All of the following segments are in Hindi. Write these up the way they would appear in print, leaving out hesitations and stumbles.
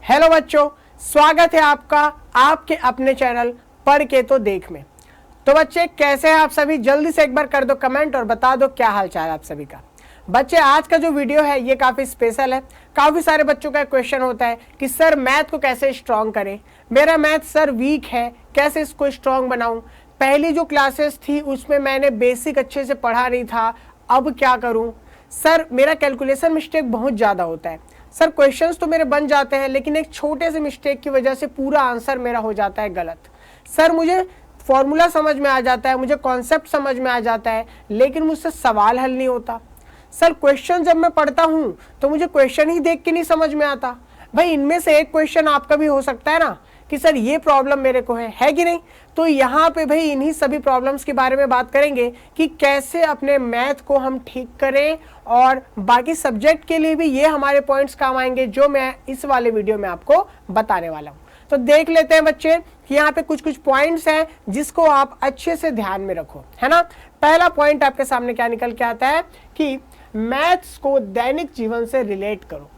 हेलो बच्चों, स्वागत है आपका आपके अपने चैनल पढ़ के तो देख में। तो बच्चे कैसे हैं आप सभी? जल्दी से एक बार कर दो कमेंट और बता दो क्या हाल चाल है आप सभी का। बच्चे आज का जो वीडियो है ये काफ़ी स्पेशल है। काफ़ी सारे बच्चों का क्वेश्चन होता है कि सर मैथ को कैसे स्ट्रॉन्ग करें, मेरा मैथ सर वीक है, कैसे इसको स्ट्रॉन्ग बनाऊं। पहली जो क्लासेस थी उसमें मैंने बेसिक अच्छे से पढ़ा नहीं था, अब क्या करूं सर? मेरा कैलकुलेशन मिस्टेक बहुत ज़्यादा होता है सर। क्वेश्चंस तो मेरे बन जाते हैं लेकिन एक छोटे से मिस्टेक की वजह से पूरा आंसर मेरा हो जाता है गलत। सर मुझे फॉर्मूला समझ में आ जाता है, मुझे कॉन्सेप्ट समझ में आ जाता है, लेकिन मुझसे सवाल हल नहीं होता। सर क्वेश्चन जब मैं पढ़ता हूँ तो मुझे क्वेश्चन ही देख के नहीं समझ में आता। भाई इनमें से एक क्वेश्चन आपका भी हो सकता है ना कि सर ये प्रॉब्लम मेरे को है कि नहीं। तो यहाँ पे भाई इन्हीं सभी प्रॉब्लम्स के बारे में बात करेंगे कि कैसे अपने मैथ को हम ठीक करें, और बाकी सब्जेक्ट के लिए भी ये हमारे पॉइंट्स काम आएंगे जो मैं इस वाले वीडियो में आपको बताने वाला हूँ। तो देख लेते हैं बच्चे कि यहाँ पे कुछ पॉइंट्स हैं जिसको आप अच्छे से ध्यान में रखो, है ना। पहला पॉइंट आपके सामने क्या निकल के आता है कि मैथ्स को दैनिक जीवन से रिलेट करो।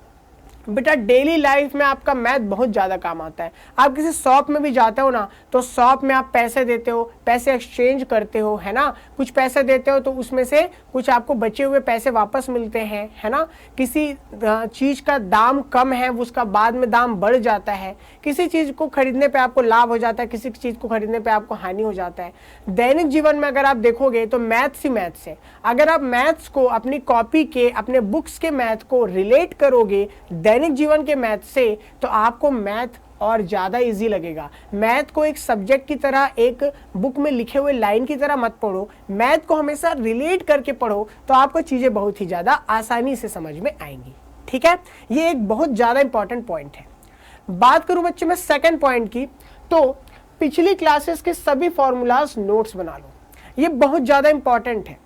बेटा डेली लाइफ में आपका मैथ बहुत ज़्यादा काम आता है। आप किसी शॉप में भी जाते हो ना, तो शॉप में आप पैसे देते हो, पैसे एक्सचेंज करते हो, है ना। कुछ पैसे देते हो तो उसमें से कुछ आपको बचे हुए पैसे वापस मिलते हैं, है ना। किसी चीज़ का दाम कम है, उसका बाद में दाम बढ़ जाता है। किसी चीज़ को खरीदने पे आपको लाभ हो जाता है, किसी चीज़ को खरीदने पे आपको हानि हो जाता है। दैनिक जीवन में अगर आप देखोगे तो मैथ्स ही मैथ्स है। अगर आप मैथ्स को अपनी कॉपी के, अपने बुक्स के मैथ को रिलेट करोगे दैनिक जीवन के मैथ से, तो आपको मैथ और ज़्यादा इजी लगेगा। मैथ को एक सब्जेक्ट की तरह, एक बुक में लिखे हुए लाइन की तरह मत पढ़ो, मैथ को हमेशा रिलेट करके पढ़ो, तो आपको चीज़ें बहुत ही ज़्यादा आसानी से समझ में आएंगी। ठीक है, ये एक बहुत ज़्यादा इंपॉर्टेंट पॉइंट है। बात करूं बच्चे मैं सेकंड पॉइंट की, तो पिछली क्लासेस के सभी फॉर्मूलाज नोट्स बना लो। ये बहुत ज़्यादा इंपॉर्टेंट है।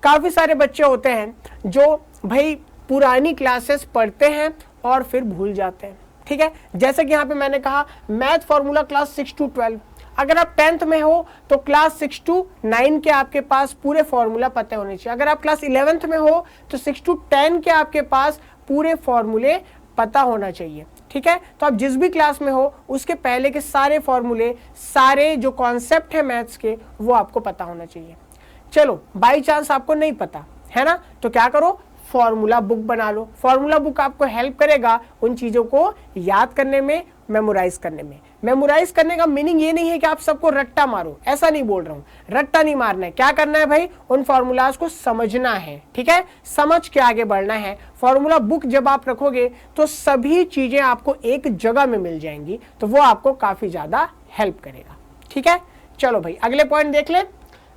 काफ़ी सारे बच्चे होते हैं जो भाई पुरानी क्लासेस पढ़ते हैं और फिर भूल जाते हैं। ठीक है, जैसे कि यहाँ पे मैंने कहा मैथ फॉर्मूला क्लास 6 to 12। अगर आप 10th में हो तो क्लास 6 to 9 के आपके पास पूरे फॉर्मूला पते होने चाहिए। अगर आप क्लास 11th में हो तो 6 to 10 के आपके पास पूरे फॉर्मूले पता होना चाहिए। ठीक है, तो आप जिस भी क्लास में हो उसके पहले के सारे फॉर्मूले, सारे जो कॉन्सेप्ट है मैथ्स के, वो आपको पता होना चाहिए। चलो बाई चांस आपको नहीं पता है ना, तो क्या करो, फॉर्मूला बुक बना लो। फॉर्मूला बुक आपको हेल्प करेगा उन चीज़ों को याद करने में, मेमोराइज करने में। मेमोराइज करने का मीनिंग ये नहीं है कि आप सबको रट्टा मारो, ऐसा नहीं बोल रहा हूँ। रट्टा नहीं मारना है, क्या करना है भाई, उन फॉर्मूलाज को समझना है। ठीक है, समझ के आगे बढ़ना है। फॉर्मूला बुक जब आप रखोगे तो सभी चीज़ें आपको एक जगह में मिल जाएंगी, तो वो आपको काफ़ी ज़्यादा हेल्प करेगा। ठीक है, चलो भाई अगले पॉइंट देख ले।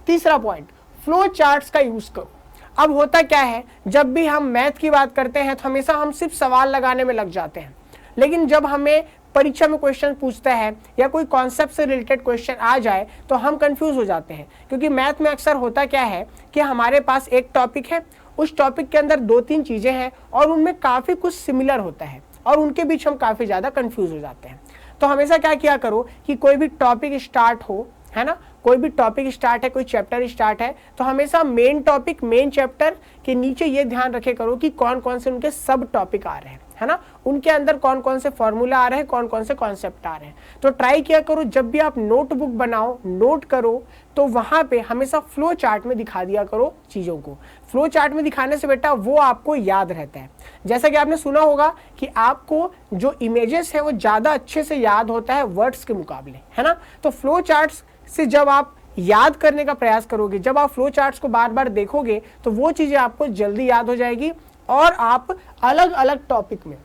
तीसरा पॉइंट, फ्लो चार्ट्स का यूज़ करो। अब होता क्या है, जब भी हम मैथ की बात करते हैं तो हमेशा हम सिर्फ सवाल लगाने में लग जाते हैं, लेकिन जब हमें परीक्षा में क्वेश्चन पूछता है या कोई कॉन्सेप्ट से रिलेटेड क्वेश्चन आ जाए तो हम कंफ्यूज हो जाते हैं। क्योंकि मैथ में अक्सर होता क्या है कि हमारे पास एक टॉपिक है, उस टॉपिक के अंदर 2-3 चीज़ें हैं और उनमें काफ़ी कुछ सिमिलर होता है और उनके बीच हम काफ़ी ज़्यादा कंफ्यूज हो जाते हैं। तो हमेशा क्या किया करो कि कोई भी टॉपिक स्टार्ट हो, है ना, कोई भी टॉपिक स्टार्ट है, कोई चैप्टर स्टार्ट है, तो हमेशा मेन टॉपिक, मेन चैप्टर के नीचे ये ध्यान रखे करो कि कौन कौन से उनके सब टॉपिक आ रहे हैं, है ना, उनके अंदर कौन कौन से फॉर्मूला आ रहे हैं, कौन कौन से कॉन्सेप्ट आ रहे हैं। तो ट्राई किया करो जब भी आप नोटबुक बनाओ, नोट करो, तो वहाँ पे हमेशा फ्लो चार्ट में दिखा दिया करो चीज़ों को। फ्लो चार्ट में दिखाने से बेटा वो आपको याद रहता है। जैसा कि आपने सुना होगा कि आपको जो इमेजेस है वो ज़्यादा अच्छे से याद होता है वर्ड्स के मुकाबले, है ना। तो फ्लो चार्ट्स से जब आप याद करने का प्रयास करोगे, जब आप फ्लो चार्ट्स को बार बार देखोगे, तो वो चीज़ें आपको जल्दी याद हो जाएगी और आप अलग अलग टॉपिक में,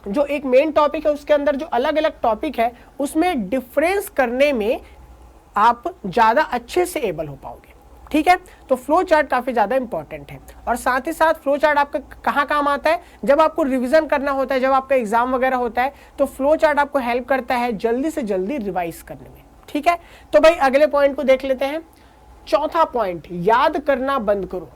जो एक मेन टॉपिक है उसके अंदर जो अलग अलग टॉपिक है, उसमें डिफरेंस करने में आप ज़्यादा अच्छे से एबल हो पाओगे। ठीक है, तो फ्लो चार्ट काफ़ी ज़्यादा इंपॉर्टेंट है। और साथ ही साथ फ्लो चार्ट आपका कहाँ काम आता है, जब आपको रिवीजन करना होता है, जब आपका एग्जाम वगैरह होता है, तो फ्लो चार्ट आपको हेल्प करता है जल्दी से जल्दी रिवाइज करने में। ठीक है, तो भाई अगले पॉइंट को देख लेते हैं। चौथा पॉइंट, याद करना बंद करो।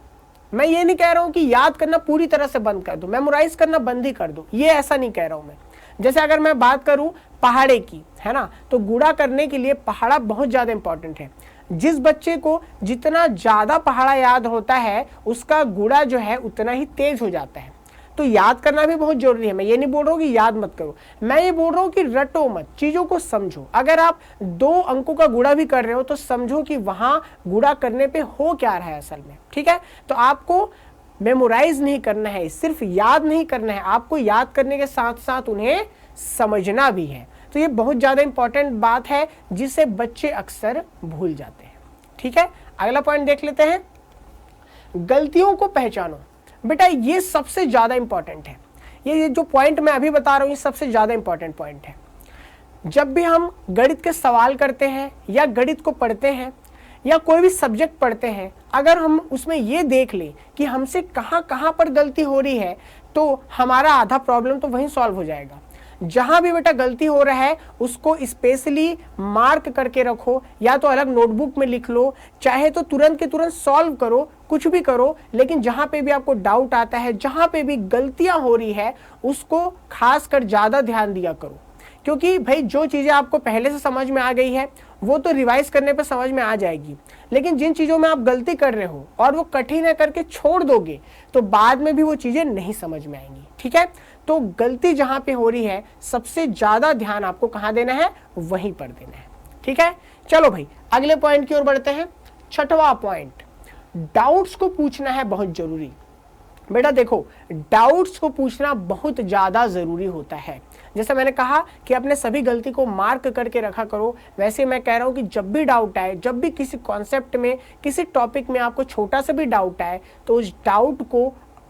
मैं ये नहीं कह रहा हूं कि याद करना पूरी तरह से बंद कर दो, मेमोराइज करना बंद ही कर दो, ये ऐसा नहीं कह रहा हूं मैं। जैसे अगर मैं बात करूं पहाड़े की, है ना, तो गुणा करने के लिए पहाड़ा बहुत ज्यादा इंपॉर्टेंट है। जिस बच्चे को जितना ज्यादा पहाड़ा याद होता है उसका गुणा जो है उतना ही तेज हो जाता है। तो याद करना भी बहुत जरूरी है। मैं ये नहीं बोल रहा हूँ कि याद मत करो, मैं ये बोल रहा हूँ कि रटो मत, चीजों को समझो। अगर आप 2 अंकों का गुणा भी कर रहे हो तो समझो कि वहां गुणा करने पे हो क्या रहा है असल में, ठीक है। तो आपको मेमोराइज नहीं करना है, सिर्फ याद नहीं करना है, आपको याद करने के साथ साथ उन्हें समझना भी है। तो ये बहुत ज्यादा इंपॉर्टेंट बात है जिसे बच्चे अक्सर भूल जाते हैं, ठीक है। अगला पॉइंट देख लेते हैं, गलतियों को पहचानो। बेटा ये सबसे ज्यादा इंपॉर्टेंट है, ये जो पॉइंट मैं अभी बता रहा हूं ये सबसे ज्यादा इंपॉर्टेंट पॉइंट है। जब भी हम गणित के सवाल करते हैं या गणित को पढ़ते हैं या कोई भी सब्जेक्ट पढ़ते हैं, अगर हम उसमें ये देख लें कि हमसे कहाँ कहाँ पर गलती हो रही है तो हमारा आधा प्रॉब्लम तो वहीं सॉल्व हो जाएगा। जहां भी बेटा गलती हो रहा है उसको स्पेशली मार्क करके रखो, या तो अलग नोटबुक में लिख लो, चाहे तो तुरंत के तुरंत सॉल्व करो, कुछ भी करो, लेकिन जहां पे भी आपको डाउट आता है, जहां पे भी गलतियां हो रही है उसको खासकर ज्यादा ध्यान दिया करो। क्योंकि भाई जो चीजें आपको पहले से समझ में आ गई है वो तो रिवाइज करने पर समझ में आ जाएगी, लेकिन जिन चीजों में आप गलती कर रहे हो और वो कठिन है करके छोड़ दोगे तो बाद में भी वो चीजें नहीं समझ में आएंगी, ठीक है। तो गलती जहां पे हो रही है सबसे ज्यादा ध्यान आपको कहां देना है, वहीं पर देना है, ठीक है। चलो भाई अगले पॉइंट की ओर बढ़ते हैं। 6वां पॉइंट, डाउट्स को पूछना है बहुत जरूरी। बेटा देखो डाउट्स को पूछना बहुत ज्यादा जरूरी होता है। जैसे मैंने कहा कि अपने सभी गलती को मार्क करके रखा करो, वैसे मैं कह रहा हूं कि जब भी डाउट आए, जब भी किसी कॉन्सेप्ट में, किसी टॉपिक में आपको छोटा सा भी डाउट आए तो उस डाउट को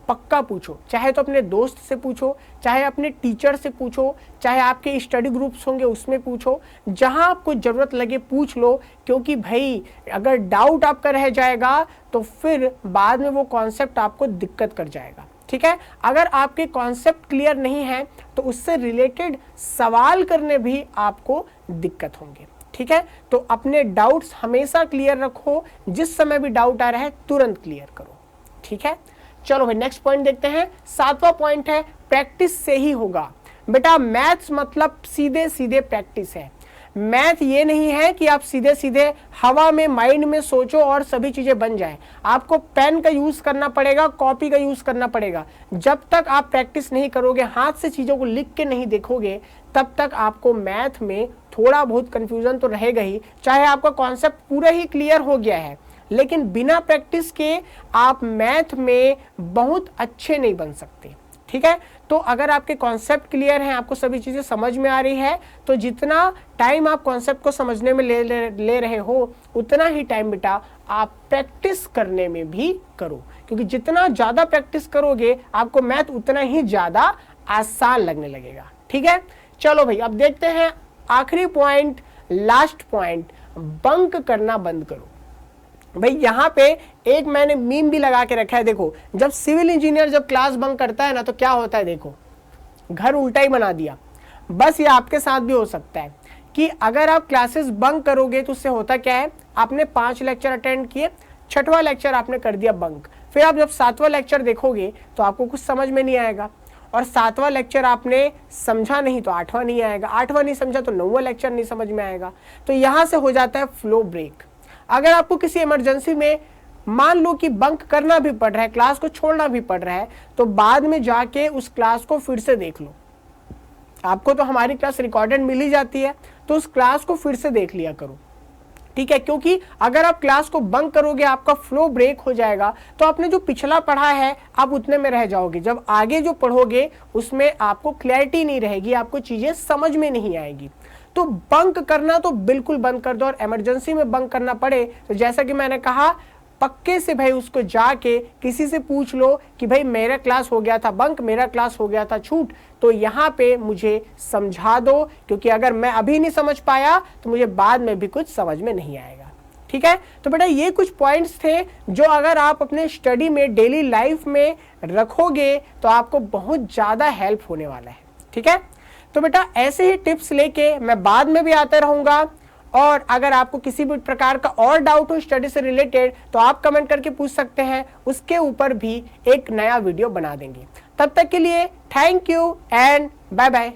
पक्का पूछो। चाहे तो अपने दोस्त से पूछो, चाहे अपने टीचर से पूछो, चाहे आपके स्टडी ग्रुप्स होंगे उसमें पूछो, जहां आपको जरूरत लगे पूछ लो। क्योंकि भाई अगर डाउट आपका रह जाएगा तो फिर बाद में वो कॉन्सेप्ट आपको दिक्कत कर जाएगा, ठीक है। अगर आपके कॉन्सेप्ट क्लियर नहीं है तो उससे रिलेटेड सवाल करने भी आपको दिक्कत होंगे, ठीक है। तो अपने डाउट्स हमेशा क्लियर रखो, जिस समय भी डाउट आ रहा है तुरंत क्लियर करो, ठीक है। चलो भाई नेक्स्ट पॉइंट देखते हैं। 7वां पॉइंट है, प्रैक्टिस से ही होगा। बेटा मैथ्स मतलब सीधे सीधे प्रैक्टिस है। मैथ ये नहीं है कि आप सीधे सीधे हवा में माइंड में सोचो और सभी चीजें बन जाए। आपको पेन का यूज करना पड़ेगा, कॉपी का यूज करना पड़ेगा। जब तक आप प्रैक्टिस नहीं करोगे, हाथ से चीजों को लिख के नहीं देखोगे, तब तक आपको मैथ में थोड़ा बहुत कंफ्यूजन तो रहेगा ही। चाहे आपका कॉन्सेप्ट पूरा ही क्लियर हो गया है, लेकिन बिना प्रैक्टिस के आप मैथ में बहुत अच्छे नहीं बन सकते, ठीक है। तो अगर आपके कॉन्सेप्ट क्लियर हैं, आपको सभी चीजें समझ में आ रही है, तो जितना टाइम आप कॉन्सेप्ट को समझने में ले रहे हो उतना ही टाइम बेटा आप प्रैक्टिस करने में भी करो। क्योंकि जितना ज्यादा प्रैक्टिस करोगे आपको मैथ उतना ही ज्यादा आसान लगने लगेगा, ठीक है। चलो भाई अब देखते हैं आखिरी पॉइंट, लास्ट पॉइंट, बंक करना बंद करो। भाई यहाँ पे एक मैंने मीम भी लगा के रखा है। देखो जब सिविल इंजीनियर जब क्लास बंक करता है ना तो क्या होता है, देखो घर उल्टा ही बना दिया। बस ये आपके साथ भी हो सकता है कि अगर आप क्लासेस बंक करोगे तो उससे होता क्या है, आपने 5 लेक्चर अटेंड किए, 6वां लेक्चर आपने कर दिया बंक। फिर आप जब 7वां लेक्चर देखोगे तो आपको कुछ समझ में नहीं आएगा, और 7वां लेक्चर आपने समझा नहीं तो 8वां नहीं आएगा, 8वां नहीं समझा तो 9वां लेक्चर नहीं समझ में आएगा। तो यहां से हो जाता है फ्लो ब्रेक। अगर आपको किसी इमरजेंसी में मान लो कि बंक करना भी पड़ रहा है, क्लास को छोड़ना भी पड़ रहा है, तो बाद में जाके उस क्लास को फिर से देख लो। आपको तो हमारी क्लास रिकॉर्डेड मिल ही जाती है, तो उस क्लास को फिर से देख लिया करो, ठीक है। क्योंकि अगर आप क्लास को बंक करोगे आपका फ्लो ब्रेक हो जाएगा, तो आपने जो पिछला पढ़ा है आप उतने में रह जाओगे। जब आगे जो पढ़ोगे उसमें आपको क्लैरिटी नहीं रहेगी, आपको चीजें समझ में नहीं आएगी। तो बंक करना तो बिल्कुल बंद कर दो, और इमरजेंसी में बंक करना पड़े तो जैसा कि मैंने कहा पक्के से भाई उसको जाके किसी से पूछ लो कि भाई मेरा क्लास हो गया था बंक, मेरा क्लास हो गया था छूट, तो यहाँ पे मुझे समझा दो। क्योंकि अगर मैं अभी नहीं समझ पाया तो मुझे बाद में भी कुछ समझ में नहीं आएगा, ठीक है। तो बेटा ये कुछ पॉइंट्स थे जो अगर आप अपने स्टडी में, डेली लाइफ में रखोगे तो आपको बहुत ज्यादा हेल्प होने वाला है, ठीक है। तो बेटा ऐसे ही टिप्स लेके मैं बाद में भी आता रहूंगा, और अगर आपको किसी भी प्रकार का और डाउट हो स्टडी से रिलेटेड तो आप कमेंट करके पूछ सकते हैं, उसके ऊपर भी एक नया वीडियो बना देंगे। तब तक के लिए thank you and bye bye.